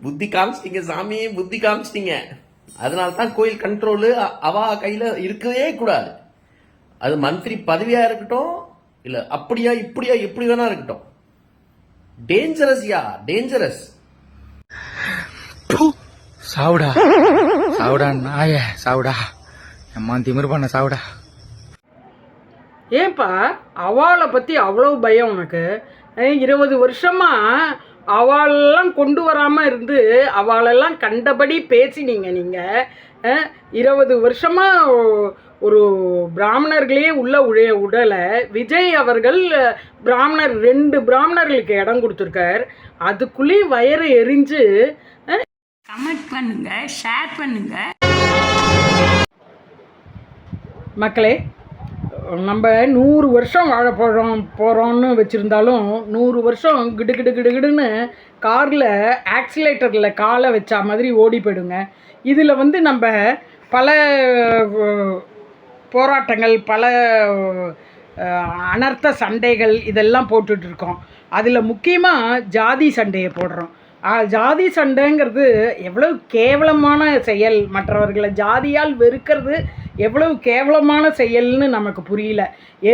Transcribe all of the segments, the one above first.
புத்தி காமிச்சிட்டீங்க சாமி, புத்தி காமிச்சிட்டீங்க. அதனால தான் கோயில் கண்ட்ரோலு அவா கையில இருக்கவே கூடாது. அது மந்திரி பதவியா இருக்கட்டும், இல்ல அப்படியா இப்படியா எப்படி வேணா இருக்கட்டும். டேஞ்சரஸ்யா, டேஞ்சரஸ். சாவுடா சாவுடா நாய சாவுடா, அம்மா திமிரு பண்ண சாவுடா. ஏன்பா அவளை பற்றி அவ்வளோ பயம் உனக்கு? 20 வருஷமா அவளெல்லாம் கொண்டு வராமல் இருந்து அவளெல்லாம் கண்டபடி பேசினீங்க நீங்கள். 20 வருஷமாக ஒரு பிராமணர்களே உள்ள உடலை விஜய் அவர்கள் பிராமணர் 2 பிராமணர்களுக்கு இடம் கொடுத்துருக்கார். அதுக்குள்ளேயும் வயறு எரிஞ்சு கமெண்ட் பண்ணுங்க, ஷேர் பண்ணுங்க. மக்களே, நம்ம 100 வருஷம் வாழ போகிறோம்னு வச்சுருந்தாலும் 100 வருஷம் கிடு கிடு கிடுன்னு காரில் ஆக்சிலேட்டரில் காலை வச்சா மாதிரி ஓடி போயிடுங்க. இதில் வந்து நம்ம பல போராட்டங்கள், பல அனர்த்த சண்டைகள் இதெல்லாம் போட்டுட்ருக்கோம். அதில் முக்கியமாக ஜாதி சண்டையை போடுறோம். ஜாதி சண்டைங்கிறது எவ்வளவு கேவலமான செயல், மற்றவர்களை ஜாதியால் வெறுக்கிறது எவ்வளவு கேவலமான செயல்னு நமக்கு புரியல.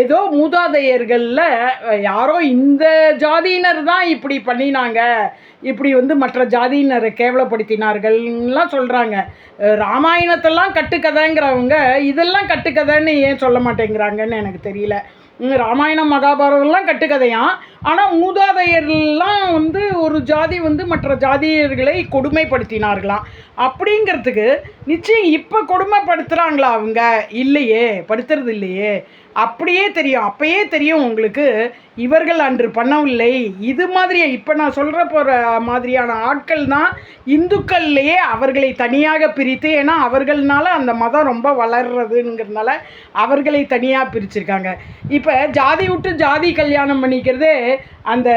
ஏதோ மூதாதையர்களில் யாரோ இந்த ஜாதியினர் தான் இப்படி பண்ணினாங்க, இப்படி வந்து மற்ற ஜாதியினரை கேவலப்படுத்தினார்கள்லாம் சொல்கிறாங்க. ராமாயணத்தெல்லாம் கட்டுக்கதைங்கிறவங்க இதெல்லாம் கட்டுக்கதைன்னு ஏன் சொல்ல மாட்டேங்கிறாங்கன்னு எனக்கு தெரியல. ராமாயணம் மகாபாரதம்லாம் கட்டுக்கதையாம். ஆனால் மூதாதையர்லாம் வந்து ஒரு ஜாதி வந்து மற்ற ஜாதியர்களை கொடுமைப்படுத்தினார்களாம். அப்படிங்கிறதுக்கு நிச்சயம் இப்போ கொடுமைப்படுத்துகிறாங்களா அவங்க? இல்லையே, படுத்துறது இல்லையே. அப்படியே தெரியும், அப்பயே தெரியும் உங்களுக்கு இவர்கள் அன்று பண்ணவில்லை. இது மாதிரியே இப்போ நான் சொல்கிற போகிற மாதிரியான ஆட்கள் தான் இந்துக்கள்லேயே அவர்களை தனியாக பிரித்து, ஏன்னா அவர்கள்னால அந்த மதம் ரொம்ப வளர்றதுங்கிறதுனால அவர்களை தனியாக பிரிச்சிருக்காங்க. இப்போ ஜாதி விட்டு ஜாதி கல்யாணம் பண்ணிக்கிறதே அந்த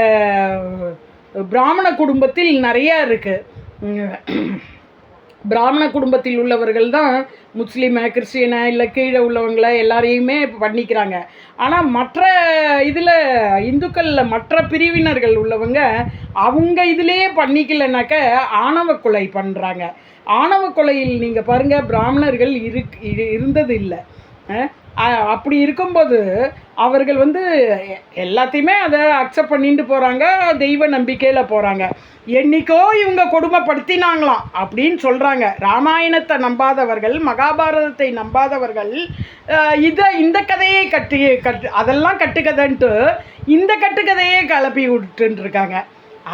பிராமண குடும்பத்தில் நிறையா இருக்குது. பிராமண குடும்பத்தில் உள்ளவர்கள் தான் முஸ்லீமை, கிறிஸ்டியனை, இல்லை கீழே உள்ளவங்களை எல்லாரையுமே பண்ணிக்கிறாங்க. ஆனால் மற்ற இதில் இந்துக்களில் மற்ற பிரிவினர்கள் உள்ளவங்க அவங்க இதிலேயே பண்ணிக்கலைனாக்க ஆணவ கொலை பண்ணுறாங்க. ஆணவ கொலையில் நீங்கள் பாருங்கள், பிராமணர்கள் இருந்தது இல்லை. அப்படி இருக்கும்போது அவர்கள் வந்து எல்லாத்தையுமே அதை அக்செப்ட் பண்ணிட்டு போகிறாங்க, தெய்வ நம்பிக்கையில் போகிறாங்க. என்னைக்கோ இவங்க கொடுமைப்படுத்தினாங்களாம் அப்படின்னு சொல்கிறாங்க. ராமாயணத்தை நம்பாதவர்கள், மகாபாரதத்தை நம்பாதவர்கள் இந்த கதையை அதெல்லாம் கட்டுக்கதைன்ட்டு இந்த கட்டுக்கதையே கிளப்பி விட்டுருக்காங்க.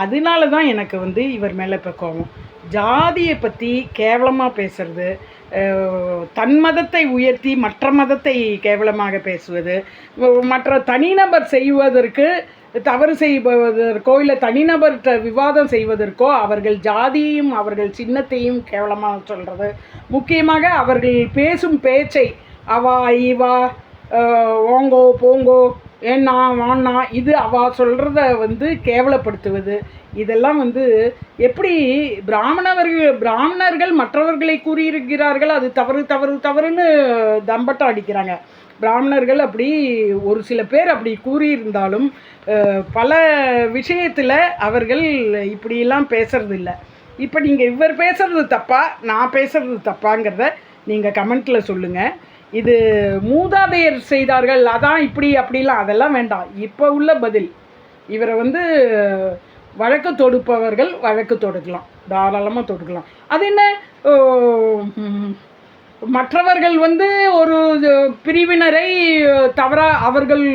அதனால தான் எனக்கு வந்து இவர் மேலே இப்போ கோபம். ஜாதியை பற்றி கேவலமாக பேசுறது, தன் மதத்தை உயர்த்தி மற்ற மதத்தை கேவலமாக பேசுவது, மற்ற தனிநபர் செய்வதற்கு தவறு செய்வதற்கோ இல்லை தனிநபர்கிட்ட விவாதம் செய்வதற்கோ அவர்கள் ஜாதியையும் அவர்கள் சின்னத்தையும் கேவலமாக சொல்கிறது. முக்கியமாக அவர்கள் பேசும் பேச்சை அவா இவா ஓங்கோ போங்கோ ஏன்னா வாண்ணா இது அவா சொல்கிறத வந்து கேவலப்படுத்துவது, இதெல்லாம் வந்து எப்படி பிராமணர்கள் மற்றவர்களை கூறியிருக்கிறார்கள், அது தவறு தவறு தவறுன்னு தம்பட்டம் அடிக்கிறாங்க. பிராமணர்கள் அப்படி ஒரு சில பேர் அப்படி கூறியிருந்தாலும் பல விஷயத்தில் அவர்கள் இப்படியெல்லாம் பேசுறது இல்லை. இப்போ நீங்கள் இவர் பேசுகிறது தப்பா, நான் பேசுகிறது தப்பாங்கிறத நீங்கள் கமெண்ட்டில் சொல்லுங்கள். இது மூதாதையர் செய்தார்கள் அதான் இப்படி அப்படிலாம் அதெல்லாம் வேண்டாம். இப்போ உள்ள பதில், இவரை வந்து வழக்கு தொடுப்பவர்கள் வழக்கு தொடுக்கலாம், தாராளமாக தொடுக்கலாம். அது என்ன, மற்றவர்கள் வந்து ஒரு பிரிவினரை தவறாக அவர்கள்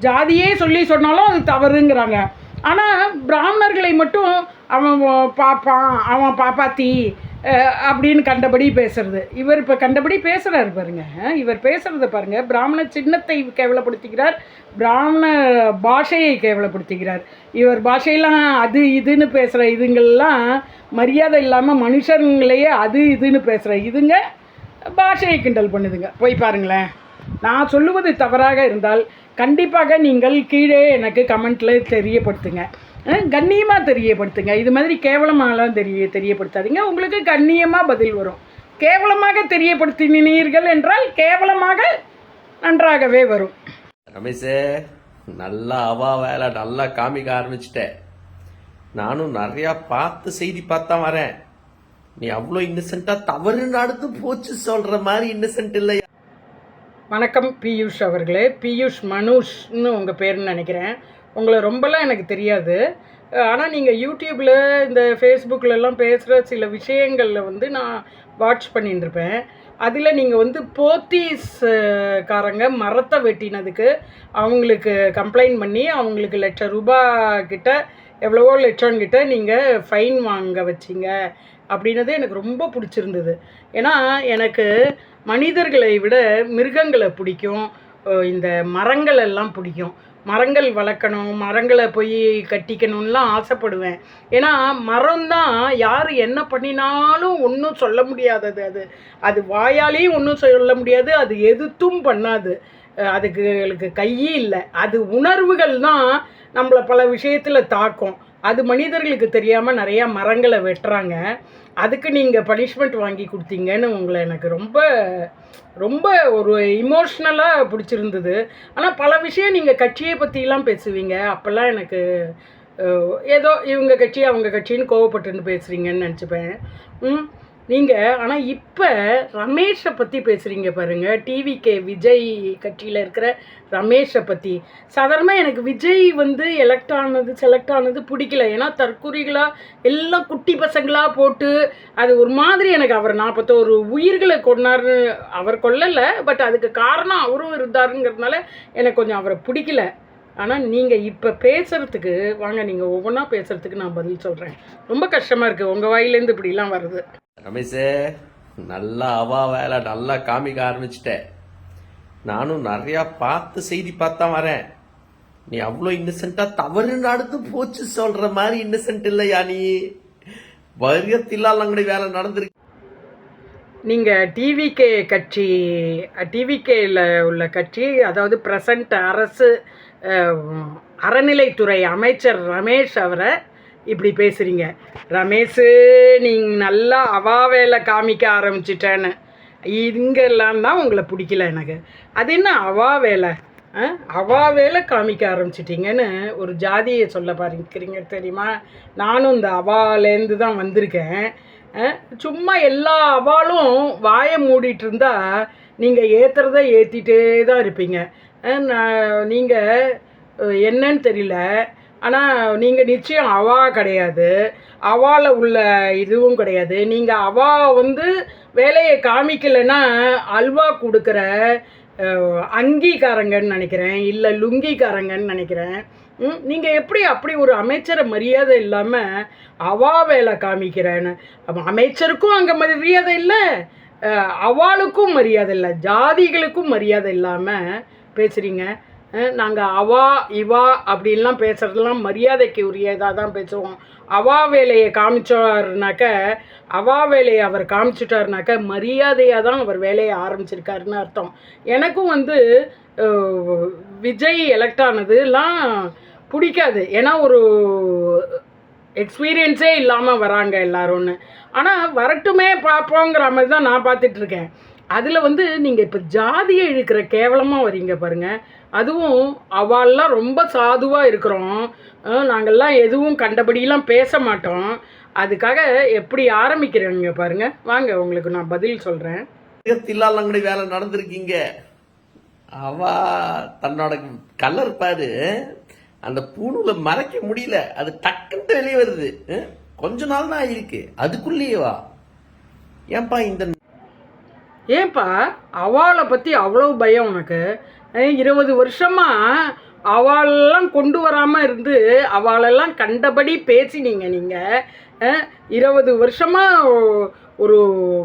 ஜாதியே சொன்னாலும் அது தவறுங்கிறாங்க. ஆனால் பிராமணர்களை மட்டும் அவன் பாப்பான், அவன் பாப்பாத்தி அப்படின்னு கண்டபடி பேசுறது. இவர் இப்போ கண்டபடி பேசுகிறார் பாருங்க. இவர் பேசுகிறத பாருங்கள். பிராமண சின்னத்தை கேவலப்படுத்துகிறார், பிராமண பாஷையை கேவலப்படுத்துகிறார். இவர் பாஷையெல்லாம் அது இதுன்னு பேசுகிற இதுங்கள்லாம் மரியாதை இல்லாமல் மனுஷங்களையே அது இதுன்னு பேசுகிற இதுங்க பாஷையை கிண்டல் பண்ணுதுங்க. போய் பாருங்களேன். நான் சொல்லுவது தவறாக இருந்தால் கண்டிப்பாக நீங்கள் கீழே எனக்கு கமெண்ட்டில் தெரியப்படுத்துங்க, கண்ணியமாக தெரியப்படுத்துங்க. இது மாதிரி கேவலமாகலாம் தெரியப்படுத்தாதீங்க, உங்களுக்கு கண்ணியமாக பதில் வரும். கேவலமாக தெரியப்படுத்தினீர்கள் என்றால் கேவலமாக நன்றாகவே வரும். ரமேஷே, நல்லா அவா வேலை நல்லா காமிக்க ஆரம்பிச்சிட்டேன். நானும் நிறையா பார்த்து செய்தி பார்த்தா வரேன். நீ அவ்வளோ இன்னசென்ட்டா தவறு நடந்து போச்சு சொல்ற மாதிரி இன்னசென்ட் இல்லை. வணக்கம் பியூஷ் அவர்களே. பியூஷ் மனுஷ்னு உங்கள் பேர்னு நினைக்கிறேன். உங்களை ரொம்பலாம் எனக்கு தெரியாது. ஆனால் நீங்கள் யூடியூப்பில் இந்த ஃபேஸ்புக்கிலலாம் பேசுகிற சில விஷயங்களில் வந்து நான் வாட்ச் பண்ணிட்டு இருப்பேன். அதில் நீங்கள் வந்து போத்தீஸ்காரங்க மரத்தை வெட்டினதுக்கு அவங்களுக்கு கம்ப்ளைண்ட் பண்ணி அவங்களுக்கு ₹1,00,000 கிட்ட எவ்வளவோ லட்சம் கிட்ட நீங்கள் ஃபைன் வாங்க வச்சிங்க அப்படின்னது எனக்கு ரொம்ப பிடிச்சிருந்தது. ஏன்னா எனக்கு மனிதர்களை விட மிருகங்களை பிடிக்கும், இந்த மரங்கள் எல்லாம் பிடிக்கும். மரங்கள் வளர்க்கணும், மரங்களை போய் கட்டிக்கணும்லாம் ஆசைப்படுவேன். ஏன்னா மரம்தான் யார் என்ன பண்ணினாலும் ஒன்றும் சொல்ல முடியாதது. அது அது வாயாலேயும் ஒன்றும் சொல்ல முடியாது, அது எதுத்தும் பண்ணாது, அதுக்கு கையே இல்லை. அது உணர்வுகள் தான் நம்மளை பல விஷயத்தில் தாக்கும். அது மனிதர்களுக்கு தெரியாமல் நிறையா மரங்களை வெட்டுறாங்க. அதுக்கு நீங்கள் பனிஷ்மெண்ட் வாங்கி கொடுத்தீங்கன்னு உங்களை எனக்கு ரொம்ப ரொம்ப ஒரு இமோஷ்னலாக பிடிச்சிருந்தது. ஆனால் பல விஷயம் நீங்கள் கட்சியை பற்றிலாம் பேசுவீங்க. அப்போல்லாம் எனக்கு ஏதோ இவங்க கட்சி அவங்க கட்சின்னு கோவப்பட்டுன்னு பேசுகிறீங்கன்னு நினச்சிப்பேன். நீங்கள் ஆனால் இப்போ ரமேஷை பற்றி பேசுகிறீங்க பாருங்கள். டிவிகே விஜய் கட்சியில் இருக்கிற ரமேஷை பற்றி. சாதாரணமாக எனக்கு விஜய் வந்து செலக்ட் ஆனது பிடிக்கல. ஏன்னா தற்குறிகளாக எல்லாம் குட்டி பசங்களாக போட்டு அது ஒரு மாதிரி எனக்கு அவர் 41 உயிர்களை கொண்டாரு. அவர் கொல்லலை, பட் அதுக்கு காரணம் அவரும் இருந்தாருங்கிறதுனால எனக்கு கொஞ்சம் அவரை பிடிக்கல. ஆனால் நீங்கள் இப்போ பேசுகிறதுக்கு வாங்க, நீங்கள் ஒவ்வொன்றா பேசுகிறதுக்கு நான் பதில் சொல்கிறேன். ரொம்ப கஷ்டமாக இருக்குது உங்கள் வாயிலேருந்து இப்படிலாம் வருது. ரமேஷே, நல்லா வேலை நல்லா காமிக்க ஆரம்பிச்சிட்டேன். நானும் நிறையா பார்த்து செய்தி பார்த்தா வரேன். நீ அவ்வளோ இன்னசென்ட்டா தவறு நடந்து போச்சு சொல்ற மாதிரி இன்னசென்ட் இல்லையா? நீ வரியத்தில்லாலங்கடி வேலை நடந்திருக்கு. நீங்கள் டிவிகே கட்சி, டிவிகேயில் உள்ள கட்சி, அதாவது பிரசன்ட் அரசு அறநிலைத்துறை அமைச்சர் ரமேஷ் அவரை இப்படி பேசுகிறீங்க. ரமேஷு, நீங்கள் நல்லா வேலை காமிக்க ஆரம்பிச்சிட்டேன்னு இங்கெல்லாம் தான் உங்களை பிடிக்கல எனக்கு. அது என்ன வேலை? வேலை காமிக்க ஆரம்பிச்சிட்டிங்கன்னு ஒரு ஜாதியை சொல்ல பாருக்கிறீங்க தெரியுமா? நானும் இந்த அவாலேருந்து தான் வந்திருக்கேன். சும்மா எல்லா அவாலும் வாயை மூடிட்டு இருந்தால் நீங்கள் ஏற்றுறத ஏற்றிட்டே தான் இருப்பீங்க. நீங்கள் என்னன்னு தெரியல, ஆனால் நீங்கள் நிச்சயம் கிடையாது, அவாவில் உள்ள இதுவும் கிடையாது. நீங்கள் வந்து வேலையை காமிக்கலைன்னா அல்வா கொடுக்குற அங்கீகாரங்கன்னு நினைக்கிறேன், இல்லை லுங்கிக்காரங்கன்னு நினைக்கிறேன். நீங்கள் எப்படி அப்படி ஒரு அமைச்சரை மரியாதை இல்லாமல் வேலை காமிக்கிறேன்னு? அப்போ அமைச்சருக்கும் அங்கே மரியாதை இல்லை, அவாளுக்கும் மரியாதை இல்லை, ஜாதிகளுக்கும் மரியாதை இல்லாமல் பேசுகிறீங்க. நாங்கள் இவா அப்படின்லாம் பேசுகிறதெல்லாம் மரியாதைக்கு உரியதாக தான் பேசுவோம். வேலையை காமிச்சாருனாக்க, வேலையை அவர் காமிச்சிட்டாருனாக்க மரியாதையாக தான் அவர் வேலையை ஆரம்பிச்சிருக்காருன்னு அர்த்தம். எனக்கும் வந்து விஜய் எலெக்ட் ஆனதுலாம் பிடிக்காது. ஏன்னா ஒரு எக்ஸ்பீரியன்ஸே இல்லாமல் வராங்க எல்லாரும்னு. ஆனால் வரட்டுமே பார்ப்போங்கிற மாதிரி தான் நான் பார்த்துட்ருக்கேன். அதில் வந்து நீங்கள் இப்போ ஜாதியை இழுக்கிற கேவலமாக வரீங்க பாருங்கள். அதுவும் அவள்லாம் ரொம்ப சாதுவாக இருக்கிறோம், நாங்கள்லாம் எதுவும் கண்டபடியெலாம் பேச மாட்டோம். அதுக்காக எப்படி ஆரம்பிக்கிறீங்க பாருங்கள். வாங்க, உங்களுக்கு நான் பதில் சொல்கிறேன். தில்லாலங்கடி வேலை நடந்திருக்கீங்க. தன்னோட கலர் பாரு, அந்த பூணூலை மறைக்க முடியல, அது டக்குன்ட்டு வெளியே வருது. கொஞ்ச நாள் தான் ஆகிருக்கு, அதுக்குள்ளேயேவா? ஏன்பா அவளை பற்றி அவ்வளோ பயம் உனக்கு? 20 வருஷமாக அவளெல்லாம் கொண்டு வராமல் இருந்து அவளெல்லாம் கண்டபடி பேசினீங்க நீங்கள். 20 வருஷமாக ஒரு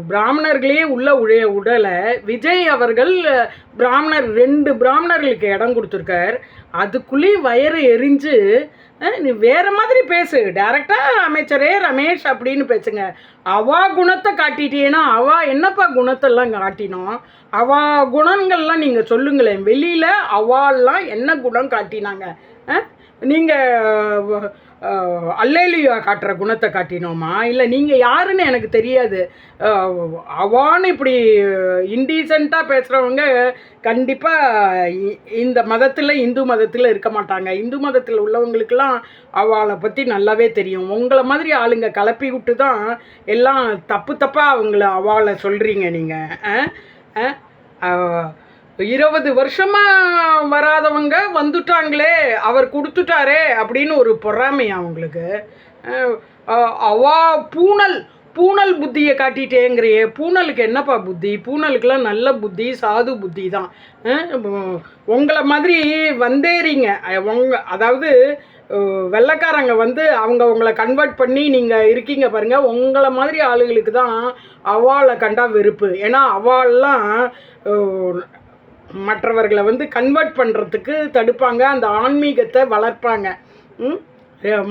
பிராமணர்களே உள்ள உடலை விஜய் அவர்கள் ரெண்டு பிராமணர்களுக்கு இடம் கொடுத்துருக்கார். அதுக்குள்ளேயும் வயறு எரிஞ்சு நீ வேறு மாதிரி பேசு. டைரெக்டாக அமைச்சரே ரமேஷ் அப்படின்னு பேசுங்க. குணத்தை காட்டிட்டேன்னா என்னப்பா குணத்தெல்லாம் காட்டினோம்? குணங்கள்லாம் நீங்கள் சொல்லுங்களேன். வெளியில் அவாலாம் என்ன குணம் காட்டினாங்க? நீங்கள் அல்லேலுயா காட்டுற குணத்தை காட்டினோமா, இல்லை நீங்கள் யாருன்னு எனக்கு தெரியாது. அவான்னு இப்படி இன்டீசெண்டாக பேசுகிறவங்க கண்டிப்பாக இந்த மதத்தில், இந்து மதத்தில் இருக்க மாட்டாங்க. இந்து மதத்தில் உள்ளவங்களுக்கெல்லாம் அவளை பற்றி நல்லாவே தெரியும். உங்களை மாதிரி ஆளுங்க கலப்பி விட்டு தான் எல்லாம் தப்பு தப்பாக அவளை சொல்கிறீங்க நீங்கள். 20 வருஷமாக வராதவங்க வந்துட்டாங்களே, அவர் கொடுத்துட்டாரே அப்படின்னு ஒரு பொறாமை அவங்களுக்கு. அவா பூனல் புத்தியை காட்டிட்டேங்கிறியே, பூனலுக்கு என்னப்பா புத்தி? பூனலுக்கெல்லாம் நல்ல புத்தி, சாது புத்தி தான். உங்களை மாதிரி வந்தேறீங்க. அதாவது வெள்ளைக்காரங்க வந்து உங்களை கன்வெர்ட் பண்ணி நீங்கள் இருக்கீங்க பாருங்கள். உங்களை மாதிரி ஆளுகளுக்கு தான் அவாளை கண்டா வெறுப்பு. ஏன்னா அவாளெலாம் மற்றவர்களை வந்து கன்வெர்ட் பண்ணுறதுக்கு தடுப்பாங்க, அந்த ஆன்மீகத்தை வளர்ப்பாங்க.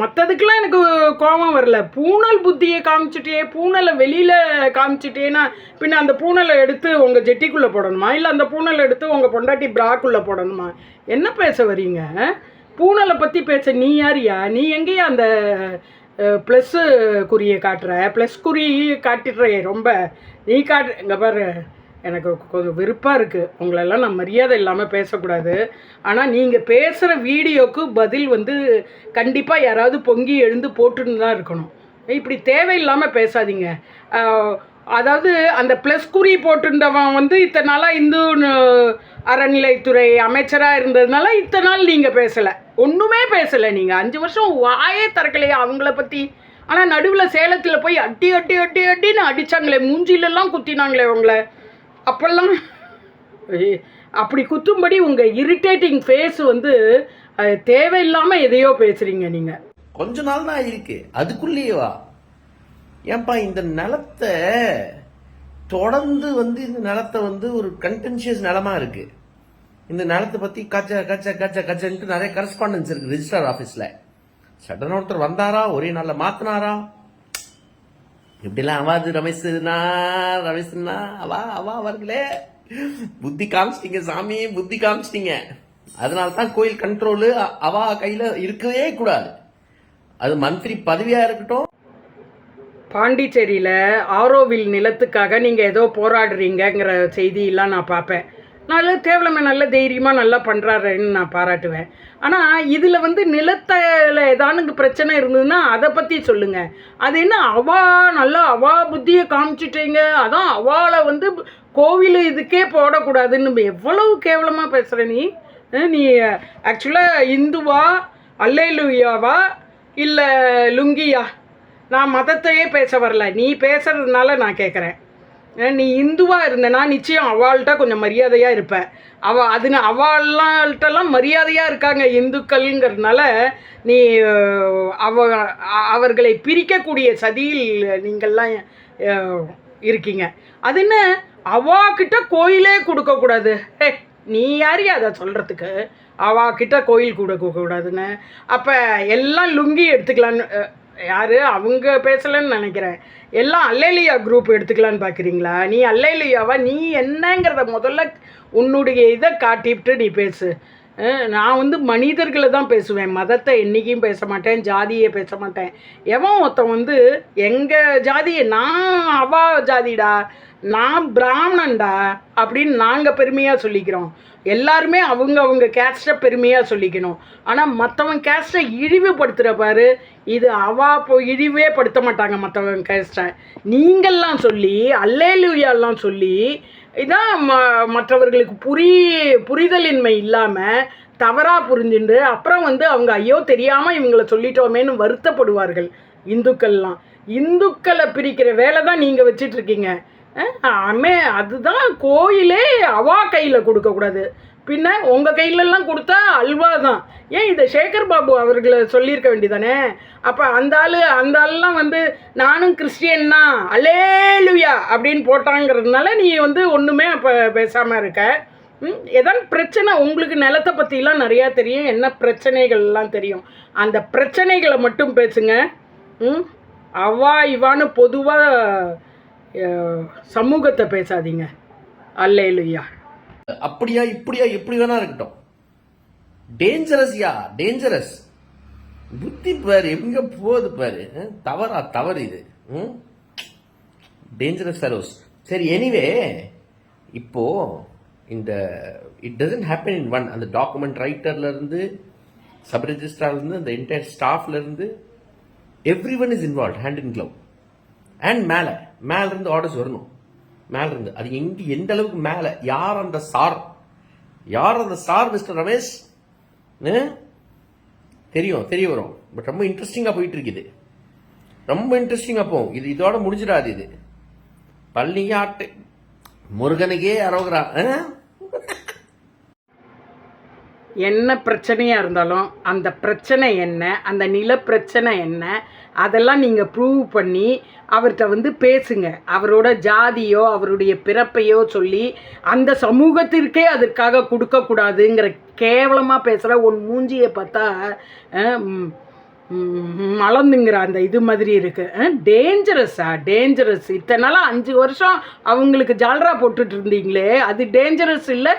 மற்றதுக்கெலாம் எனக்கு கோபம் வரல. பூனல் புத்தியை காமிச்சிட்டே, பூனலை வெளியில் காமிச்சிட்டேன்னா பின்ன அந்த பூனலை எடுத்து உங்கள் ஜெட்டிக்குள்ளே போடணுமா, இல்லை அந்த பூனலை எடுத்து உங்கள் பொண்டாட்டி பிராக்குள்ளே போடணுமா? என்ன பேச வரீங்க? பூனலை பற்றி பேச நீ யாரியா? நீ எங்கேயா அந்த ப்ளஸ்ஸு குறியை காட்டுற? ப்ளஸ் குறி காட்டிடுறே ரொம்ப. நீ இங்கே பாரு, எனக்கு கொஞ்சம் வெறுப்பாக இருக்குது. உங்களெல்லாம் நான் மரியாதை இல்லாமல் பேசக்கூடாது. ஆனால் நீங்கள் பேசுகிற வீடியோவுக்கு பதில் வந்து கண்டிப்பாக யாராவது பொங்கி எழுந்து போட்டுன்னு தான் இருக்கணும். இப்படி தேவையில்லாமல் பேசாதீங்க. அதாவது அந்த ப்ளஸ் குறி போட்டுருந்தவன் வந்து இத்தனை நாளாக இந்து அறநிலைத்துறை அமைச்சராக இருந்ததுனால இத்தனை நாள் நீங்கள் பேசலை, ஒன்றுமே பேசலை. நீங்கள் 5 வருஷம் வாயே திறக்கலையா அவங்கள பற்றி? ஆனால் நடுவில் சேலத்தில் போய் அட்டின்னு அடித்தாங்களே, மூஞ்சிலெல்லாம் குத்தினாங்களே உங்களை. அப்போல்லாம் அப்படி குத்தும்படி உங்கள் இரிட்டேட்டிங் ஃபேஸ் வந்து தேவையில்லாமல் எதையோ பேசுகிறீங்க நீங்கள். கொஞ்ச நாள் தான் இருக்கு, அதுக்குள்ளேயேவா? ஏன்பா இந்த நிலத்தை தொடர்ந்து வந்து இந்த நிலத்தை வந்து ஒரு கண்டென்ஷியஸ் நிலமா இருக்கு. இந்த நிலத்தை பற்றி கச்சன்ட்டு நிறைய கரஸ்பாண்டன்ஸ் இருக்கு ரிஜிஸ்டர் ஆஃபீஸில். சடன் ஒருத்தர் வந்தாரா, ஒரே நாளில் மாற்றினாரா? இப்படிலாம் அவாது ரமேஷ்னா அவா அவர்களே புத்தி காமிச்சிட்டீங்க சாமி, புத்தி காமிச்சிட்டீங்க. அதனால தான் கோயில் கண்ட்ரோலு அவா கையில் இருக்கவே கூடாது. அது மந்திரி பதவியாக இருக்கட்டும். பாண்டிச்சேரியில் ஆரோவில் நிலத்துக்காக நீங்கள் ஏதோ போராடுறீங்கிற செய்தியெல்லாம் நான் பார்ப்பேன். நல்ல தேவலமை நல்ல தைரியமாக நல்லா பண்ணுறாருன்னு நான் பாராட்டுவேன். ஆனால் இதில் வந்து நிலத்தில் ஏதானுக்கு பிரச்சனை இருந்ததுன்னா அதை பற்றி சொல்லுங்கள். அது என்ன அவா புத்தியை காமிச்சிட்டீங்க, அதான் அவளை வந்து கோவில் இதுக்கே போடக்கூடாதுன்னு எவ்வளவு கேவலமாக பேசுகிற நீ. நீ ஆக்சுவலாக இந்துவா, அல்லேலுயாவா, இல்லை லுங்கியா? நான் மதத்தையே பேச வரல, நீ பேசுறதுனால நான் கேட்குறேன். நீ இந்துவாக இருந்தேன்னா நிச்சயம் அவள்கிட்ட கொஞ்சம் மரியாதையாக இருப்பேன். அவள்கிட்டலாம் மரியாதையாக இருக்காங்க இந்துக்கள்ங்கிறதுனால நீ அவர்களை பிரிக்கக்கூடிய சதியில் நீங்கள்லாம் இருக்கீங்க. அது என்ன அவாக்கிட்ட கோயிலே கொடுக்கக்கூடாது? நீ யாரையா அதை சொல்கிறதுக்கு? அவாக்கிட்ட கோயில் கொடுக்கக்கூடாதுன்னு? அப்போ எல்லாம் லுங்கி எடுத்துக்கலான்னு யார் அவங்க பேசலைன்னு நினைக்கிறேன். எல்லாம் அல்லேலியா குரூப் எடுத்துக்கலான்னு பார்க்குறீங்களா? நீ அல்லேலியாவா? நீ என்னங்கிறத முதல்ல உன்னுடைய இதை காட்டிவிட்டு நீ பேசு. நான் வந்து மனிதர்களை தான் பேசுவேன், மதத்தை என்றைக்கும் பேச மாட்டேன், ஜாதியை பேச மாட்டேன். எவன் ஒருத்தன் வந்து எங்கள் ஜாதியை, நான் அவா ஜாதிடா, நான் பிராமணன்டா அப்படின்னு நாங்கள் பெருமையாக சொல்லிக்கிறோம். எல்லாருமே அவங்க கேஸ்ட்டை பெருமையாக சொல்லிக்கணும். ஆனால் மற்றவன் கேஸ்ட்டை இழிவுபடுத்துகிற பாரு, இது இழிவே படுத்த மாட்டாங்க மற்றவங்க கேஸ்ட்டை. நீங்கள்லாம் சொல்லி அல்லேலுயாலாம் சொல்லி இதான் மற்றவர்களுக்கு புரிதலின்மை இல்லாமல் தவறாக புரிஞ்சுண்டு அப்புறம் வந்து அவங்க ஐயோ தெரியாமல் இவங்களை சொல்லிட்டோமேன்னு வருத்தப்படுவார்கள் இந்துக்கள்லாம். இந்துக்களை பிரிக்கிற வேலை தான் நீங்கள் வச்சிட்ருக்கீங்க. அதுதான் கோயிலே அவா கையில் கொடுக்கக்கூடாது, பின்ன உங்கள் கையிலெல்லாம் கொடுத்தா அல்வா தான். ஏன் இதை சேகர் பாபு அவர்களை சொல்லியிருக்க வேண்டியதானே? அப்போ அந்த ஆள்லாம் வந்து நானும் கிறிஸ்டியன் தான் அல்லேலுயா அப்படின்னு போட்டாங்கிறதுனால நீ வந்து ஒன்றுமே அப்போ பேசாமல் இருக்க. ஏதாவது பிரச்சனை உங்களுக்கு நிலத்தை பற்றிலாம் நிறையா தெரியும், என்ன பிரச்சனைகள்லாம் தெரியும், அந்த பிரச்சனைகளை மட்டும் பேசுங்க. அவா இவான்னு பொதுவாக சமூகத்தை பேசாதீங்க. அல்லேலுயா. அப்படியா இப்படியா எப்படி வேணா இருக்கட்டும், டேஞ்சரஸ். புத்தி பாரு எங்க போகுது பாரு. தவறா தவறு இது. Dangerous fellows. சரி, எனிவே இப்போ இந்த it doesn't happen in one. அந்த டாக்குமெண்ட் ரைட்டர்ல இருந்து, சப் ரெஜிஸ்ட்ரார்ல இருந்து, அந்த என்டையர் ஸ்டாஃப்ல இருந்து every one is involve, hand in glove. And மேல இருந்து ஆர்டர்ஸ் வரணும். மேல இருந்து அது எந்த அளவுக்கு மேல, யார் அந்த சார் மிஸ்டர் ரமேஷ் தெரிய வரும். பட் ரொம்ப இன்ட்ரெஸ்டிங்கா போயிட்டு இருக்குது. ரொம்ப இன்ட்ரெஸ்டிங்கா போகும். இது இதோட முடிஞ்சிடாது. இது பள்ளியாட்டு முருகனுக்கே அரோகரா. என்ன பிரச்சனையாக இருந்தாலும் அந்த பிரச்சனை என்ன, அந்த நில பிரச்சனை என்ன, அதெல்லாம் நீங்கள் ப்ரூவ் பண்ணி அவர்கிட்ட பேசுங்க. அவரோட ஜாதியோ அவருடைய பிறப்பையோ சொல்லி அந்த சமூகத்திற்கே அதற்காக கொடுக்கக்கூடாதுங்கிற கேவலமாக பேசுகிற உன் மூஞ்சியை பார்த்தா மலர்ந்துங்கிற அந்த இது மாதிரி இருக்குது. டேஞ்சரஸ். இத்தனை நாளாக 5 வருஷம் அவங்களுக்கு ஜால்ரா போட்டுட்டு இருந்தீங்களே, அது டேஞ்சரஸ் இல்லை?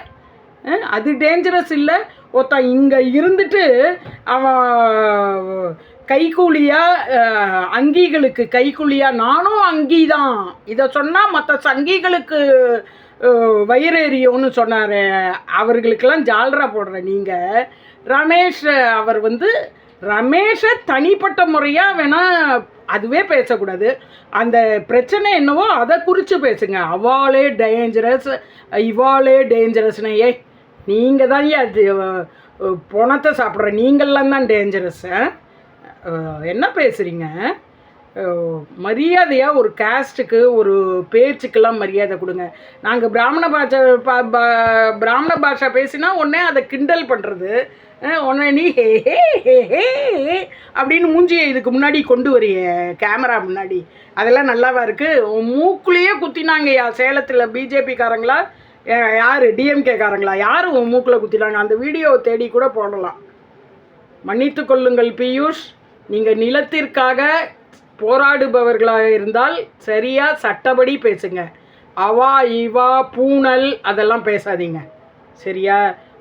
அது டேஞ்சரஸ் இல்லை? ஒருத்தன் இங்கே இருந்துட்டு அவன் கைக்கூலியாக அங்கிகளுக்கு கைக்கூலியாக, நானும் அங்கி தான், இதை சொன்னால் மற்ற சங்கிகளுக்கு வயிறேறியோன்னு சொன்னார். அவர்களுக்கெல்லாம் ஜால்ரா போடுற நீங்கள் ரமேஷ் அவர் ரமேஷை தனிப்பட்ட முறையாக வேணால் அதுவே பேசக்கூடாது. அந்த பிரச்சனை என்னவோ அதை குறித்து பேசுங்க. அவாளே டேஞ்சரஸ், இவாளே டேஞ்சரஸ்னு. நீங்கள் தான் பணத்தை சாப்பிட்ற நீங்கள்லாம் தான் டேஞ்சரஸ். என்ன பேசுகிறீங்க? மரியாதையாக ஒரு கேஸ்ட்டுக்கு ஒரு பேச்சுக்கெல்லாம் மரியாதை கொடுங்க. நாங்கள் பிராமண பாஷா பேசினா உடனே அதை கிண்டல் பண்ணுறது, உடனே நீ ஹே அப்படின்னு மூஞ்சியை இதுக்கு முன்னாடி கொண்டு வரிய கேமரா முன்னாடி, அதெல்லாம் நல்லாவா இருக்குது? மூக்குலேயே குத்தினாங்கய்யா சேலத்தில். பிஜேபிக்காரங்களா யார், டிஎம்கேக்காரங்களா யார் உன் மூக்கில் குத்தினாங்க? அந்த வீடியோவை தேடி கூட போடலாம். மன்னித்து கொள்ளுங்கள் பியூஷ், நீங்கள் நிலத்திற்காக போராடுபவர்களாக இருந்தால் சரியாக சட்டப்படி பேசுங்க. அவா இவா பூனல் அதெல்லாம் பேசாதீங்க, சரியா?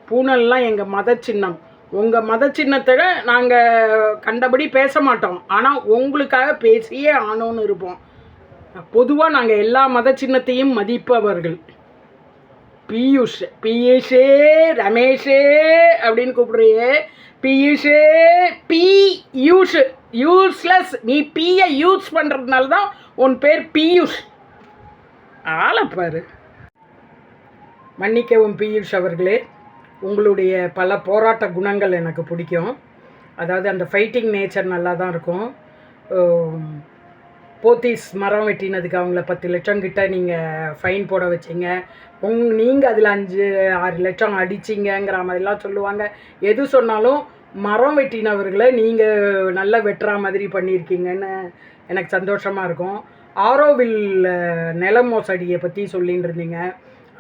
பூனல்லாம் எங்கள் மத சின்னம். உங்கள் மத சின்னத்தை நாங்கள் கண்டபடி பேச மாட்டோம், ஆனால் உங்களுக்காக பேசியே ஆனோன்னு இருப்போம். பொதுவாக நாங்கள் எல்லா மத சின்னத்தையும் மதிப்பவர்கள். பியூஷே ரமேஷே அப்படின்னு கூப்பிடுறியே, பியூஷே யூஸ்லெஸ். நீ பியை யூஸ் பண்ணுறதுனால தான் உன் பேர் பியூஷ். ஆளப்பாரு. மன்னிக்கவும் பியூஷ் அவர்களே, உங்களுடைய பல போராட்ட குணங்கள் எனக்கு பிடிக்கும். அதாவது அந்த ஃபைட்டிங் நேச்சர் நல்லா தான் இருக்கும். போத்தீஸ் மரம் வெட்டினதுக்கு அவங்கள 10 லட்சம் கிட்ட நீங்கள் ஃபைன் போட வச்சிங்க. நீங்கள் அதில் 5-6 லட்சம் அடிச்சிங்கங்கிற மாதிரிலாம் சொல்லுவாங்க. எது சொன்னாலும் மரம் வெட்டினவர்களை நீங்கள் நல்லா வெட்டுற மாதிரி பண்ணியிருக்கீங்கன்னு எனக்கு சந்தோஷமாக இருக்கும். ஆரோவில் நில மோசடியை பற்றி சொல்லின்னு இருந்தீங்க,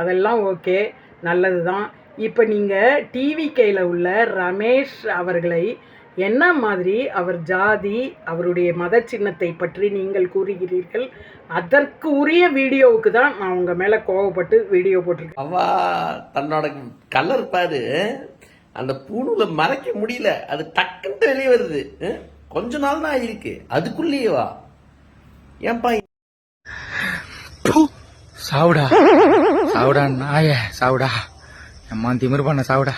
அதெல்லாம் ஓகே, நல்லது தான். இப்போ நீங்கள் டிவிகேயில் உள்ள ரமேஷ் அவர்களை என்ன மாதிரி அவர் ஜாதி, அவருடைய மத சின்னத்தை பற்றி நீங்கள் கூறுகிறீர்கள்? அதற்கு உரிய வீடியோவுக்கு தான் நான் உங்கள் மேலே கோவப்பட்டு வீடியோ போட்டிருக்கேன். அவா தன்னோட கலர் பாரு, அந்த பூணுல மறைக்க முடியல, அது டக்குன்னு வெளியே வருது. கொஞ்ச நாள் தான் இருக்கு, அதுக்குள்ளேயே வா. ஏன்பா சாவுடா நாயே சாவுடா, எம்மா திமிரு பண்ண சாவுடா.